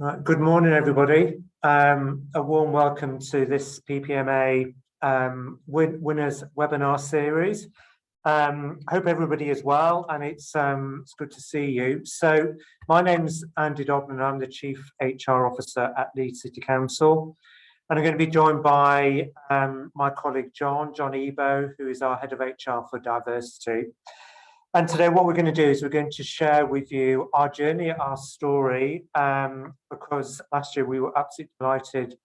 Right. Good morning, everybody. A warm welcome to this PPMA Winners webinar series. Hope everybody is well, and it's good to see you. So my name's Andy Dobman, and I'm the Chief HR Officer at Leeds City Council. And I'm going to be joined by my colleague John Ebo, who is our Head of HR for Diversity. And today what we're going to do is we're going to share with you our journey, our story, because last year we were absolutely delighted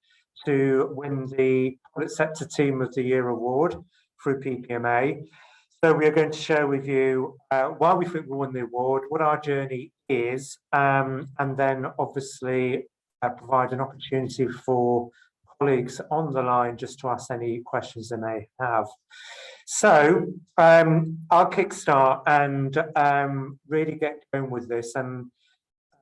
to win the Public Sector Team of the Year award through PPMA. So we are going to share with you why we think we won the award, what our journey is, and then obviously provide an opportunity for colleagues on the line just to ask any questions they may have. So I'll kickstart and really get going with this. And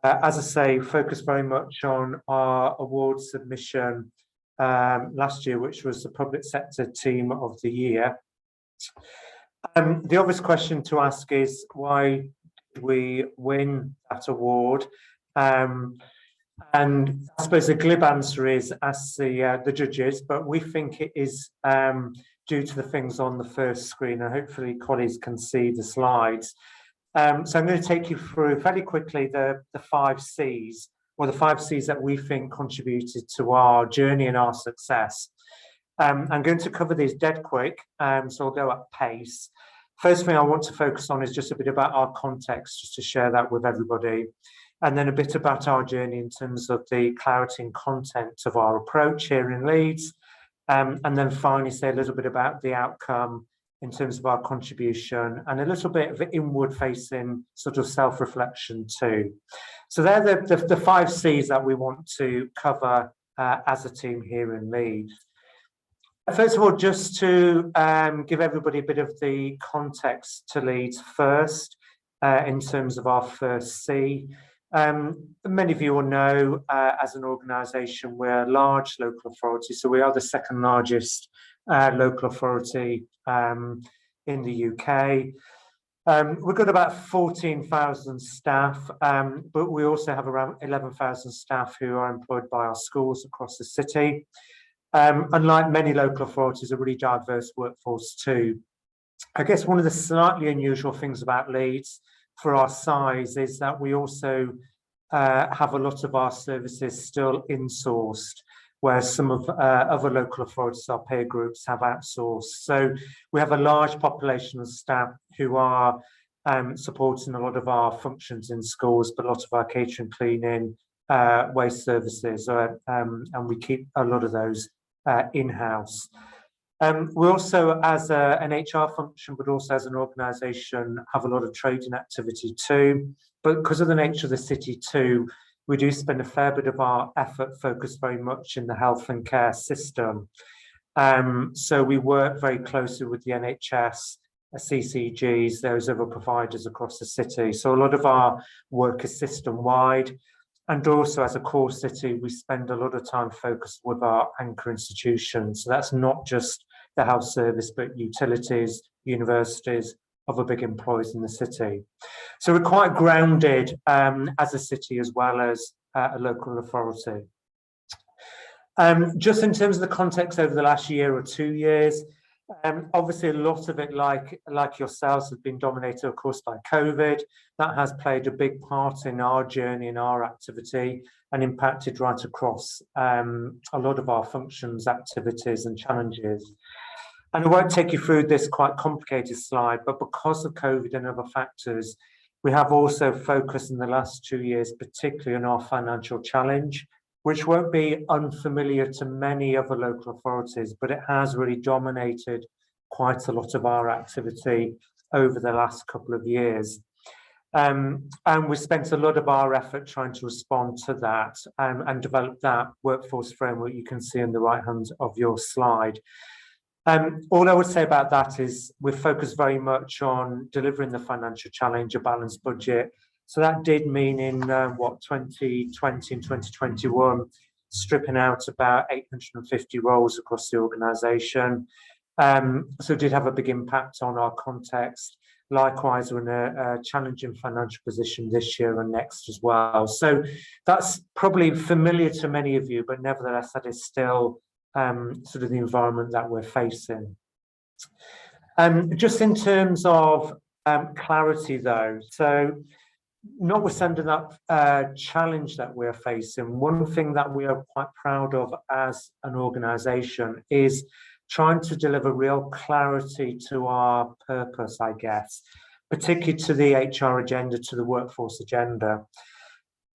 as I say, focus very much on our award submission last year, which was the Public Sector Team of the Year. The obvious question to ask is, why did we win that award? And I suppose the glib answer is, ask the judges, but we think it is due to the things on the first screen, and hopefully colleagues can see the slides. So I'm going to take you through fairly quickly the 5 C's, or the 5 C's that we think contributed to our journey and our success. I'm going to cover these dead quick, so I'll go at pace. First thing I want to focus on is just a bit about our context, just to share that with everybody. And then a bit about our journey in terms of the clarity and content of our approach here in Leeds. And then finally say a little bit about the outcome in terms of our contribution, and a little bit of inward-facing sort of self-reflection too. So they're the 5 C's that we want to cover as a team here in Leeds. First of all, just to give everybody a bit of the context to Leeds first, in terms of our first C. Many of you will know, as an organisation, we're a large local authority, so we are the second largest local authority in the UK. We've got about 14,000 staff, but we also have around 11,000 staff who are employed by our schools across the city. Unlike many local authorities, a really diverse workforce too. I guess one of the slightly unusual things about Leeds for our size is that we also have a lot of our services still insourced, where some of other local authorities, our peer groups, have outsourced. So we have a large population of staff who are supporting a lot of our functions in schools, but a lot of our catering, cleaning, waste services, and we keep a lot of those in-house. We also, as an HR function, but also as an organisation, have a lot of trading activity too. But because of the nature of the city too, we do spend a fair bit of our effort focused very much in the health and care system. So we work very closely with the NHS, CCGs, those other providers across the city. So a lot of our work is system-wide. And also, as a core city, we spend a lot of time focused with our anchor institutions. So that's not just the health service, but utilities, universities, other big employers in the city. So we're quite grounded as a city as well as a local authority. Just in terms of the context over the last year or 2 years, obviously a lot of it, like yourselves, has been dominated, of course, by COVID. That has played a big part in our journey and our activity, and impacted right across a lot of our functions, activities and challenges. And I won't take you through this quite complicated slide, but because of COVID and other factors, we have also focused in the last 2 years, particularly on our financial challenge, which won't be unfamiliar to many other local authorities, but it has really dominated quite a lot of our activity over the last couple of years. And we spent a lot of our effort trying to respond to that and develop that workforce framework you can see on the right hand of your slide. All I would say about that is we're focused very much on delivering the financial challenge, a balanced budget. So that did mean in 2020 and 2021, stripping out about 850 roles across the organisation. So it did have a big impact on our context. likewise are in a challenging financial position this year and next as well. So that's probably familiar to many of you, but nevertheless, that is still sort of the environment that we're facing. Just in terms of clarity though, so notwithstanding that challenge that we're facing, one thing that we are quite proud of as an organisation is trying to deliver real clarity to our purpose, I guess, particularly to the HR agenda, to the workforce agenda.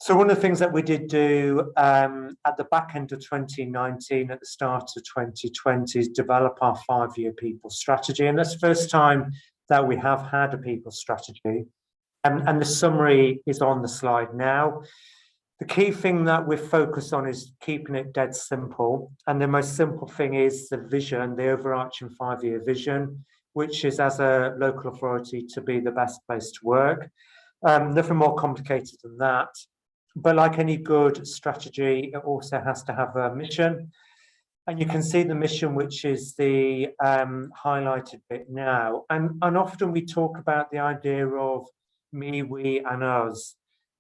So one of the things that we did do at the back end of 2019, at the start of 2020, is develop our 5-year people strategy. And that's the first time that we have had a people strategy. And the summary is on the slide now. The key thing that we're focused on is keeping it dead simple. And the most simple thing is the vision, the overarching 5-year vision, which is as a local authority to be the best place to work. Nothing more complicated than that. But like any good strategy, it also has to have a mission. And you can see the mission, which is the highlighted bit now. And often we talk about the idea of me, we, and us.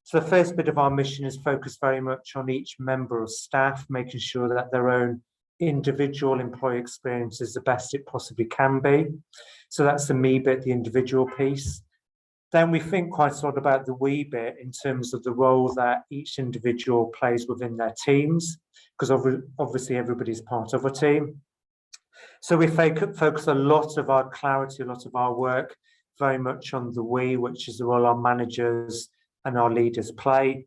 So the first bit of our mission is focused very much on each member of staff, making sure that their own individual employee experience is the best it possibly can be. So that's the me bit, the individual piece. Then we think quite a lot about the we bit in terms of the role that each individual plays within their teams, because obviously everybody's part of a team. So we focus a lot of our clarity, a lot of our work very much on the we, which is the role our managers and our leaders play.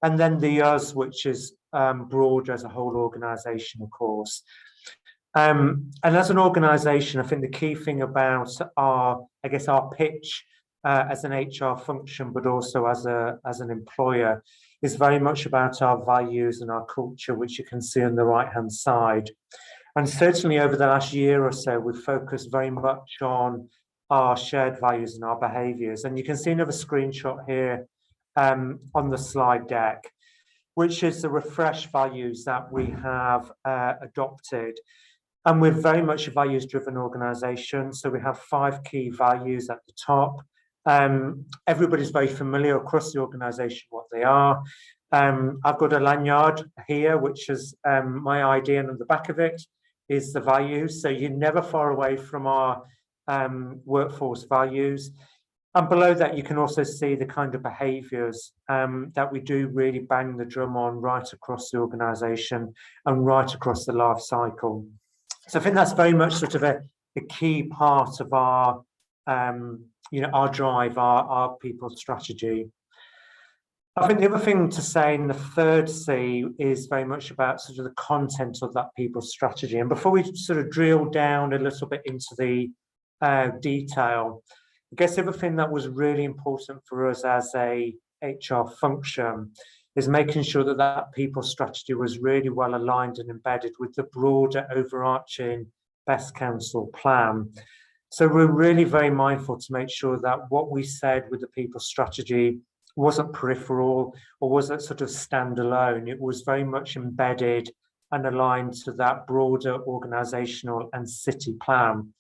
And then the us, which is broader as a whole organisation, of course. And as an organisation, I think the key thing about our pitch as an HR function, but also as an employer, is very much about our values and our culture, which you can see on the right-hand side. And certainly over the last year or so, we've focused very much on our shared values and our behaviours. And you can see another screenshot here on the slide deck, which is the refreshed values that we have adopted. And we're very much a values-driven organisation. So we have 5 key values at the top. Everybody's very familiar across the organisation what they are. I've got a lanyard here, which is my ID, and on the back of it is the values. So you're never far away from our workforce values. And below that, you can also see the kind of behaviours that we do really bang the drum on right across the organisation and right across the life cycle. So I think that's very much sort of a key part of our our drive, our people strategy. I think the other thing to say in the third C is very much about sort of the content of that people strategy. And before we sort of drill down a little bit into the detail, I guess the other thing that was really important for us as a HR function is making sure that that people strategy was really well aligned and embedded with the broader overarching best counsel plan. So we're really very mindful to make sure that what we said with the people strategy wasn't peripheral or wasn't sort of standalone. It was very much embedded and aligned to that broader organisational and city plan.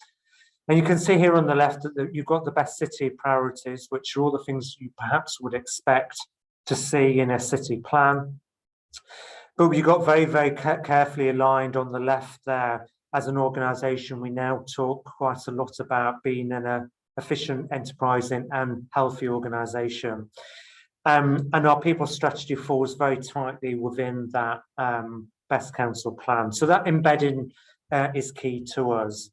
And you can see here on the left that you've got the best city priorities, which are all the things you perhaps would expect to see in a city plan. But we got very, very carefully aligned on the left there. As an organisation, we now talk quite a lot about being an efficient, enterprising and healthy organisation. And our people strategy falls very tightly within that best counsel plan. So that embedding is key to us.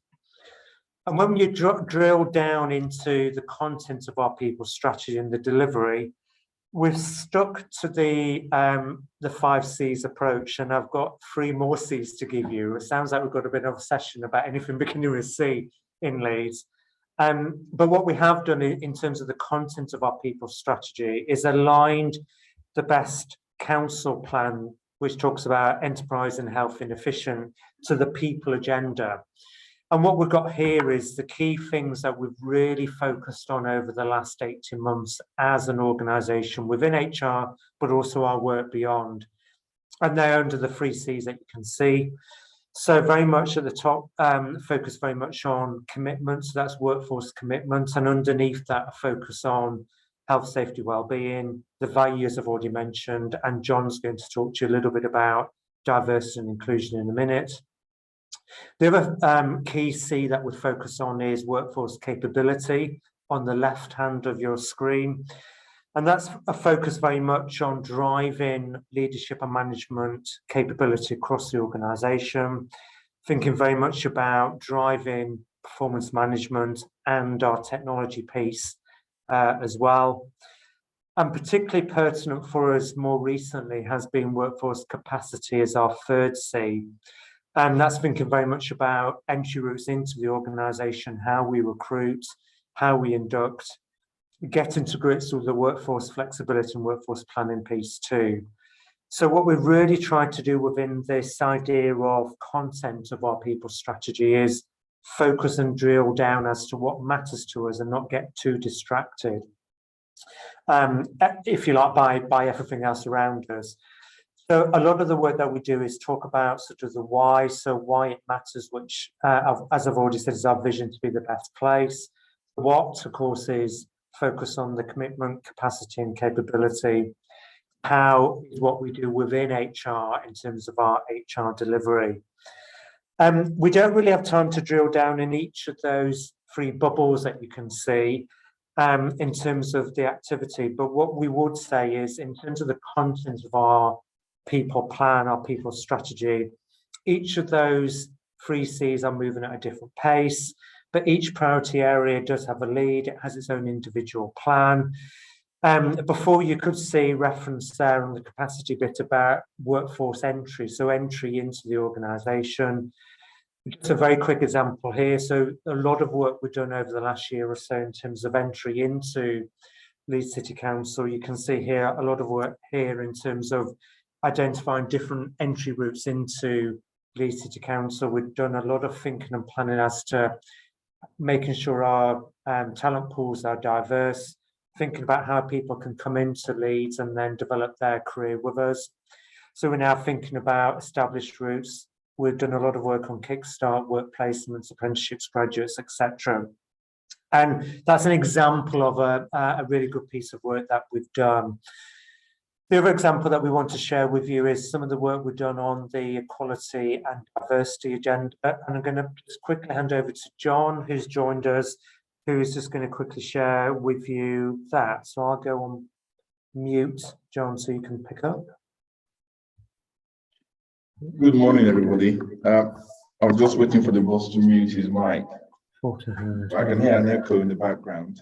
And when you drill down into the content of our people strategy and the delivery, we've stuck to the 5 C's approach, and I've got 3 more C's to give you. It sounds like we've got a bit of a session about anything beginning with C in Leeds. But what we have done in terms of the content of our people strategy is aligned the best counsel plan, which talks about enterprise and health and efficient, to the people agenda. And what we've got here is the key things that we've really focused on over the last 18 months as an organisation within HR, but also our work beyond. And they're under the 3 C's that you can see. So very much at the top, focus very much on commitment. So that's workforce commitment, and underneath that, a focus on health, safety, well-being, the values I've already mentioned, and John's going to talk to you a little bit about diversity and inclusion in a minute. The other key C that we focus on is workforce capability on the left hand of your screen. And that's a focus very much on driving leadership and management capability across the organisation, thinking very much about driving performance management and our technology piece as well. And particularly pertinent for us more recently has been workforce capacity as our third C. And that's thinking very much about entry routes into the organisation, how we recruit, how we induct, getting to grips with the workforce flexibility and workforce planning piece too. So what we've really tried to do within this idea of content of our people strategy is focus and drill down as to what matters to us and not get too distracted, if you like, by everything else around us. So a lot of the work that we do is talk about sort of the why, so why it matters, which, as I've already said, is our vision to be the best place. What, of course, is focus on the commitment, capacity, and capability. How is what we do within HR in terms of our HR delivery. We don't really have time to drill down in each of those three bubbles that you can see in terms of the activity, but what we would say is in terms of the content of our people plan, our people strategy, each of those three C's are moving at a different pace, but each priority area does have a lead. It has its own individual plan. Before you could see reference there on the capacity bit about workforce entry, so entry into the organisation. Just a very quick example here. So a lot of work we've done over the last year or so in terms of entry into Leeds City Council. You can see here a lot of work here in terms of identifying different entry routes into Leeds City Council. We've done a lot of thinking and planning as to making sure our talent pools are diverse, thinking about how people can come into Leeds and then develop their career with us. So we're now thinking about established routes. We've done a lot of work on Kickstart, work placements, apprenticeships, graduates, etc. And that's an example of a really good piece of work that we've done. The other example that we want to share with you is some of the work we've done on the equality and diversity agenda. And I'm going to just quickly hand over to John, who's joined us, who is just going to quickly share with you that. So I'll go on mute, John, so you can pick up. Good morning, everybody. I was just waiting for the boss to mute his mic. I can hear an echo in the background.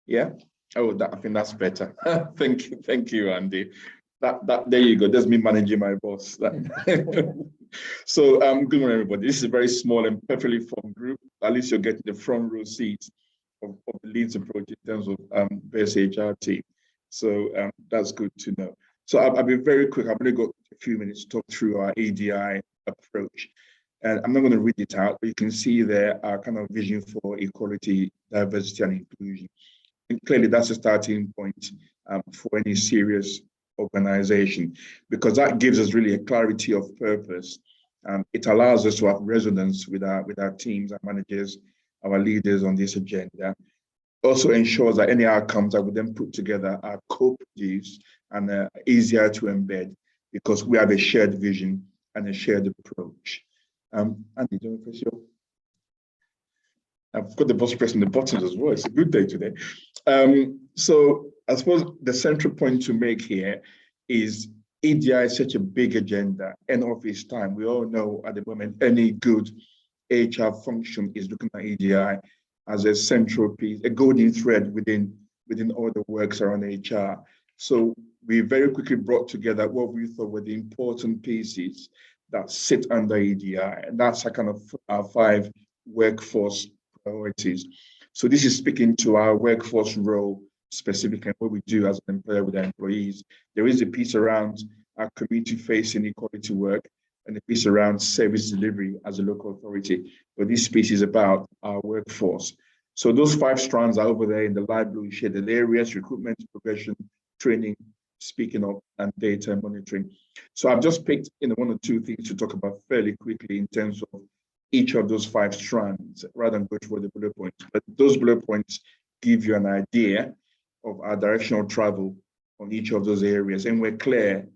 Yeah? Oh, I think that's better. Thank you, Andy. There you go. That's me managing my boss. So, good morning, everybody. This is a very small and perfectly formed group. At least you're getting the front row seat of the Leeds approach in terms of best HR team. So that's good to know. So I'll be very quick. I've only got a few minutes to talk through our ADI approach. And I'm not going to read it out, but you can see there our kind of vision for equality, diversity, and inclusion. And clearly, that's a starting point for any serious organization, because that gives us really a clarity of purpose. It allows us to have resonance with our teams, our managers, our leaders on this agenda. Also ensures that any outcomes that we then put together are co-produced and easier to embed, because we have a shared vision and a shared approach. Andy, do you want to press your? I've got the boss pressing the buttons as well. It's a good day today. So I suppose the central point to make here is EDI is such a big agenda and of its time. We all know at the moment any good HR function is looking at EDI as a central piece, a golden thread within all the works around HR. So we very quickly brought together what we thought were the important pieces that sit under EDI, and that's a kind of our 5 workforce priorities. So this is speaking to our workforce role specifically, what we do as an employer with our employees. There is a piece around our community-facing equality work and a piece around service delivery as a local authority. But this piece is about our workforce. So those 5 strands are over there in the light blue shaded areas: recruitment, progression, training, speaking of, and data monitoring. So I've just picked one or two things to talk about fairly quickly in terms of each of those 5 strands, rather than go through the bullet points. But those bullet points give you an idea of our directional travel on each of those areas. And we're clear,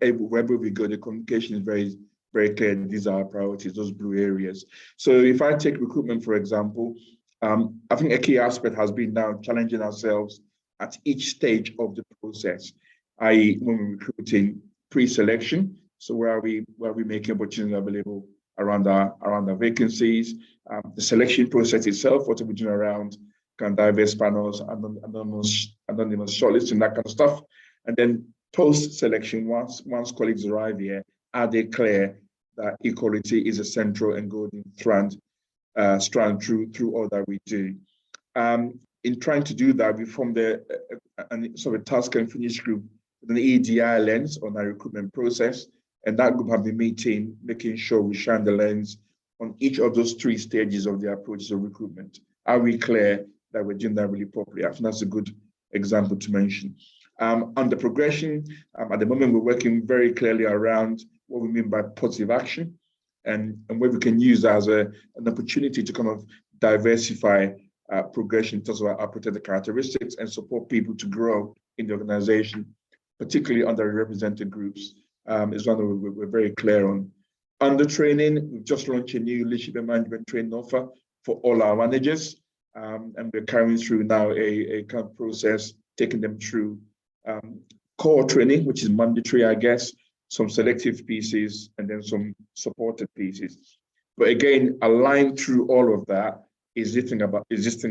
wherever we go, the communication is very, very clear. These are our priorities, those blue areas. So if I take recruitment, for example, I think a key aspect has been now challenging ourselves at each stage of the process, i.e. when we're recruiting pre-selection. So where are we making opportunities available around our vacancies, the selection process itself, what are we doing around kind of diverse panels, anonymous shortlisting, that kind of stuff. And then post-selection, once colleagues arrive here, are they clear that equality is a central and golden strand through all that we do? In trying to do that, we formed a task and finish group with an EDI lens on our recruitment process. And that group have been meeting, making sure we shine the lens on each of those 3 stages of the approaches of recruitment. Are we clear that we're doing that really properly? I think that's a good example to mention. On the progression, at the moment, we're working very clearly around what we mean by positive action and where we can use that as an opportunity to kind of diversify progression in terms of our protected characteristics and support people to grow in the organization, particularly underrepresented groups. Is one that we're very clear on. Under training, we've just launched a new leadership and management training offer for all our managers. And we're carrying through now a kind of process, taking them through core training, which is mandatory, I guess, some selective pieces, and then some supported pieces. But again, aligned through all of that is this thing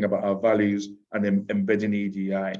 about our values and embedding EDI.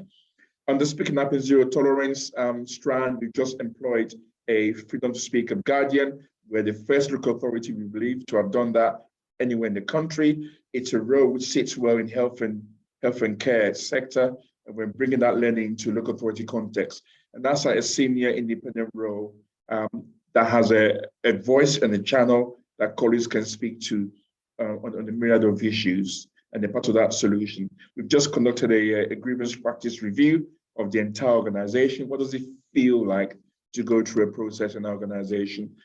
On the Speaking Up and Zero Tolerance strand, we've just employed a freedom to speak up guardian. We're the first local authority, we believe, to have done that anywhere in the country. It's a role which sits well in health and care sector, and we're bringing that learning to local authority context. And that's like a senior independent role that has a voice and a channel that colleagues can speak to on the myriad of issues, and they're part of that solution. We've just conducted a grievance practice review of the entire organization. What does it feel like to go through a process in our organization?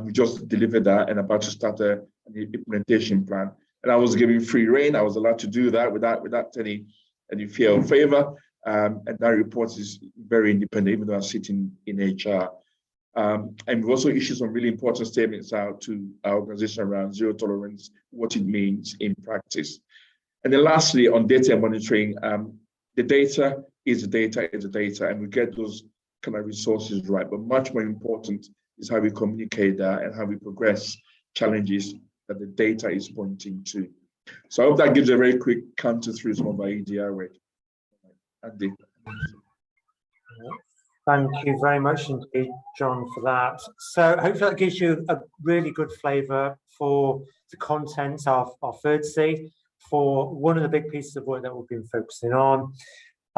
We just delivered that and about to start an implementation plan. And I was given free rein. I was allowed to do that without any fear or favor. And that report is very independent, even though I sit in HR. And we've also issued some really important statements out to our organization around zero tolerance, what it means in practice. And then lastly, on data monitoring, the data is the data, and we get those kind of resources right. But much more important is how we communicate that and how we progress challenges that the data is pointing to. So I hope that gives a very quick counter through some of our EDI work. Andy. Thank you very much indeed, John, for that. So hopefully that gives you a really good flavour for the content of our third C, for one of the big pieces of work that we've been focusing on.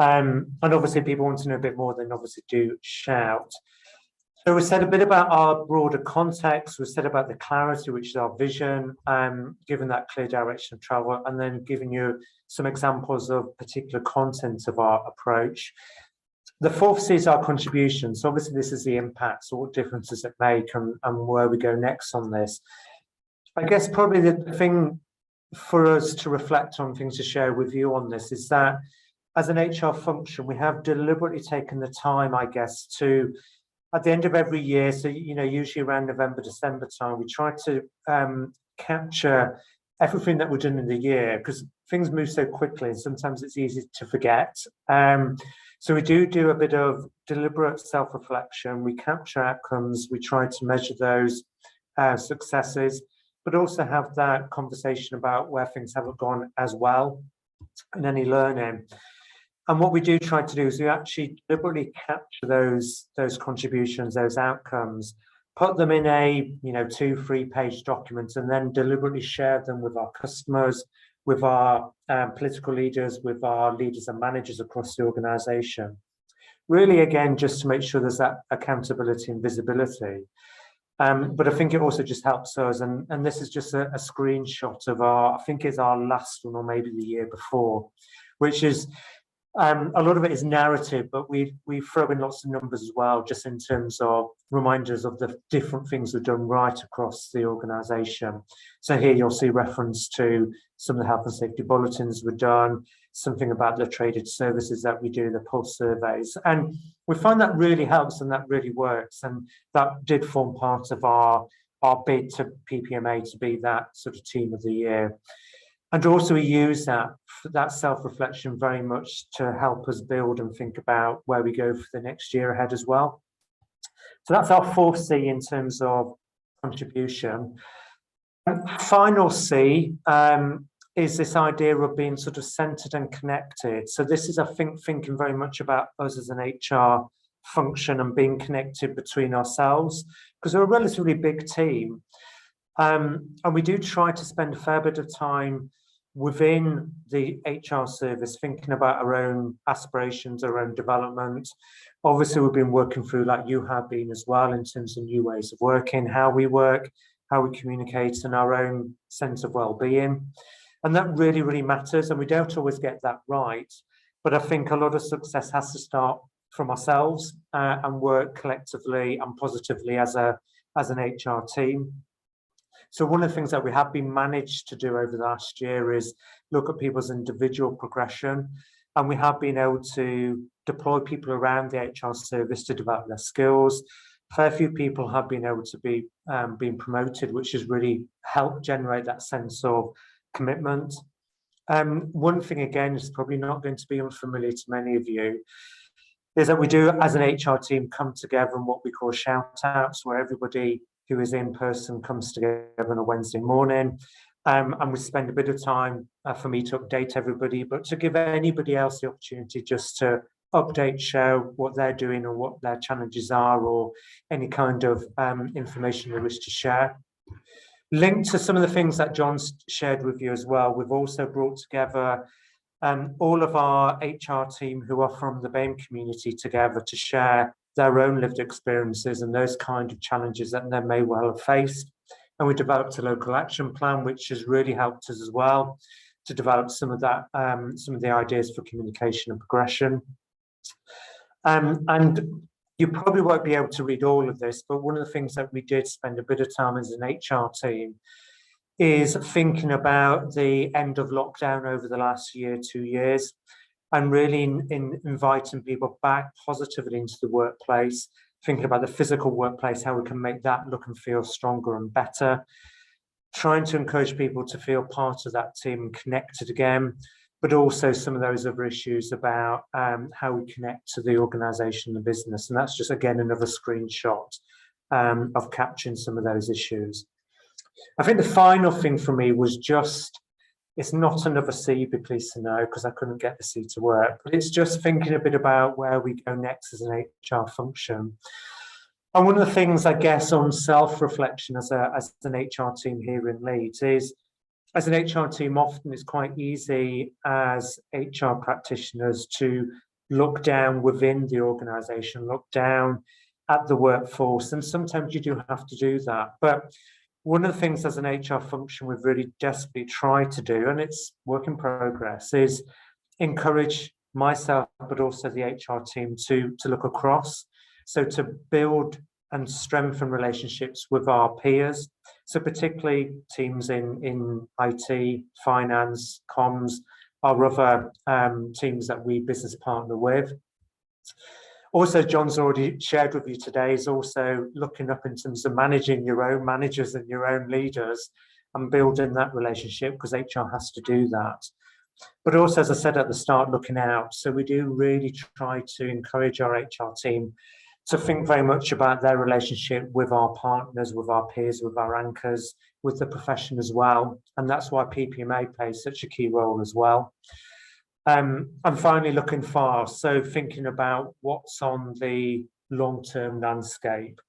And obviously people want to know a bit more, then obviously do shout. So we said a bit about our broader context, we said about the clarity, which is our vision, given that clear direction of travel, and then giving you some examples of particular content of our approach. The fourth C is our contribution. So obviously this is the impact, so what difference does it make and where we go next on this. I guess probably the thing for us to reflect on, things to share with you on this, is that as an HR function, we have deliberately taken the time, I guess, to, at the end of every year, so usually around November, December time, we try to capture everything that we're doing in the year, because things move so quickly and sometimes it's easy to forget. So we do a bit of deliberate self-reflection, we capture outcomes, we try to measure those successes, but also have that conversation about where things haven't gone as well and any learning. And what we do try to do is we actually deliberately capture those contributions, those outcomes, put them in a 2-3 page document, and then deliberately share them with our customers, with our political leaders, with our leaders and managers across the organisation. Really, again, just to make sure there's that accountability and visibility. But I think it also just helps us, and this is just a screenshot of I think it's our last one or maybe the year before, which is A lot of it is narrative, but we throw in lots of numbers as well, just in terms of reminders of the different things we've done right across the organisation. So here you'll see reference to some of the health and safety bulletins we've done, something about the traded services that we do, the pulse surveys. And we find that really helps and that really works. And that did form part of our bid to PPMA to be that sort of team of the year. And also we use that self-reflection very much to help us build and think about where we go for the next year ahead as well. So that's our 4C in terms of contribution. Final C is this idea of being sort of centered and connected. So this is, I think, thinking very much about us as an HR function and being connected between ourselves, because we're a relatively big team. And we do try to spend a fair bit of time within the HR service thinking about our own aspirations, our own development. Obviously, we've been working through, like you have been as well, in terms of new ways of working, how we work, how we communicate, and our own sense of well-being. And that really, really matters. And we don't always get that right. But I think a lot of success has to start from ourselves and work collectively and positively as an HR team. So one of the things that we have been managed to do over the last year is look at people's individual progression. And we have been able to deploy people around the HR service to develop their skills. A fair few people have been able to be being promoted, which has really helped generate that sense of commitment. One thing, again, is probably not going to be unfamiliar to many of you, is that we do, as an HR team, come together in what we call shout outs, where everybody who is in person comes together on a Wednesday morning. And we spend a bit of time for me to update everybody, but to give anybody else the opportunity just to update, share what they're doing or what their challenges are, or any kind of information they wish to share. Linked to some of the things that John's shared with you as well, we've also brought together all of our HR team who are from the BAME community together to share their own lived experiences and those kind of challenges that they may well have faced. And we developed a local action plan, which has really helped us as well to develop some of that, some of the ideas for communication and progression. And you probably won't be able to read all of this, but one of the things that we did spend a bit of time as an HR team is thinking about the end of lockdown over the last year, 2 years, and really inviting people back positively into the workplace, thinking about the physical workplace, how we can make that look and feel stronger and better, trying to encourage people to feel part of that team and connected again, but also some of those other issues about how we connect to the organisation and the business. And that's just, again, another screenshot of capturing some of those issues. I think the final thing for me was just, it's not another C, you'd be pleased to know, because I couldn't get the C to work, but it's just thinking a bit about where we go next as an HR function. And one of the things, I guess, on self-reflection as an HR team here in Leeds is, as an HR team, often it's quite easy as HR practitioners to look down within the organisation, look down at the workforce, and sometimes you do have to do that. But one of the things as an HR function we've really desperately tried to do, and it's work in progress, is encourage myself, but also the HR team to look across. So to build and strengthen relationships with our peers. So particularly teams in IT, finance, comms, our other teams that we business partner with. Also, John's already shared with you today, is also looking up in terms of managing your own managers and your own leaders and building that relationship, because HR has to do that. But also, as I said at the start, looking out. So we do really try to encourage our HR team to think very much about their relationship with our partners, with our peers, with our anchors, with the profession as well. And that's why PPMA plays such a key role as well. And finally, looking far, so thinking about what's on the long-term landscape,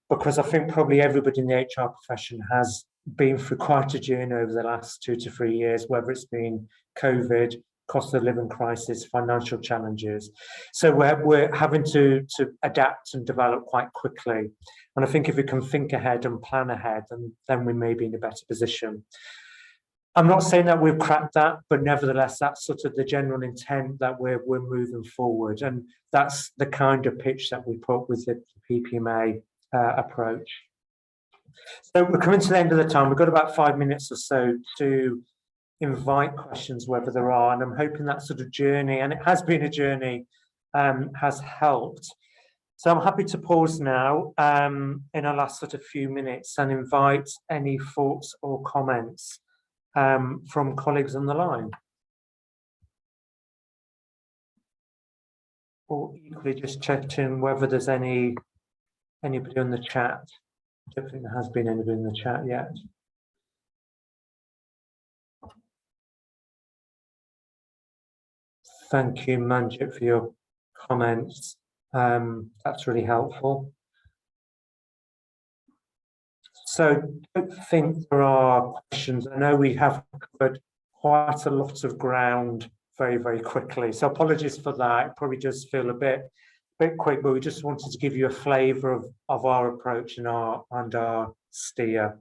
because I think probably everybody in the HR profession has been through quite a journey over the last 2 to 3 years, whether it's been COVID, cost of living crisis, financial challenges. So we're having to adapt and develop quite quickly. And I think if we can think ahead and plan ahead, then we may be in a better position. I'm not saying that we've cracked that, but nevertheless, that's sort of the general intent that we're moving forward, and that's the kind of pitch that we put with the PPMA approach. So we're coming to the end of the time. We've got about 5 minutes or so to invite questions, whether there are, and I'm hoping that sort of journey, and it has been a journey, has helped. So I'm happy to pause now in our last sort of few minutes and invite any thoughts or comments from colleagues on the line. Or equally just checking whether there's anybody on the chat. I don't think there has been anybody in the chat yet. Thank you, Manjit, for your comments. That's really helpful. So I don't think there are questions. I know we have covered quite a lot of ground very, very quickly. So apologies for that. It probably does feel a bit quick, but we just wanted to give you a flavour of our approach and our steer.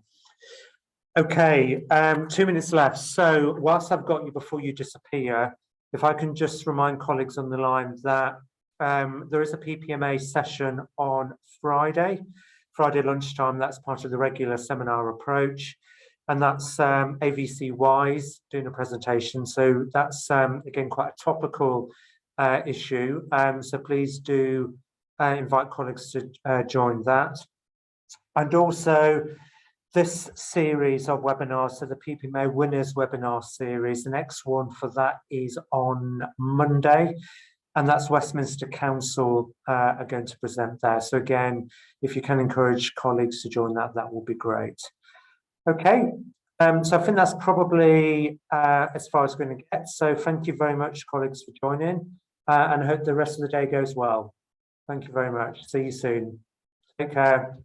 Okay, 2 minutes left. So whilst I've got you, before you disappear, if I can just remind colleagues on the line that there is a PPMA session on Friday lunchtime. That's part of the regular seminar approach, and that's AVC Wise doing a presentation. So that's again quite a topical issue. So please do invite colleagues to join that. And also this series of webinars, so the PPMA Winners webinar series, the next one for that is on Monday. And that's Westminster Council are going to present there. So again, if you can encourage colleagues to join that, that will be great. Okay, so I think that's probably as far as we're going to get. So thank you very much, colleagues, for joining, and I hope the rest of the day goes well. Thank you very much. See you soon. Take care.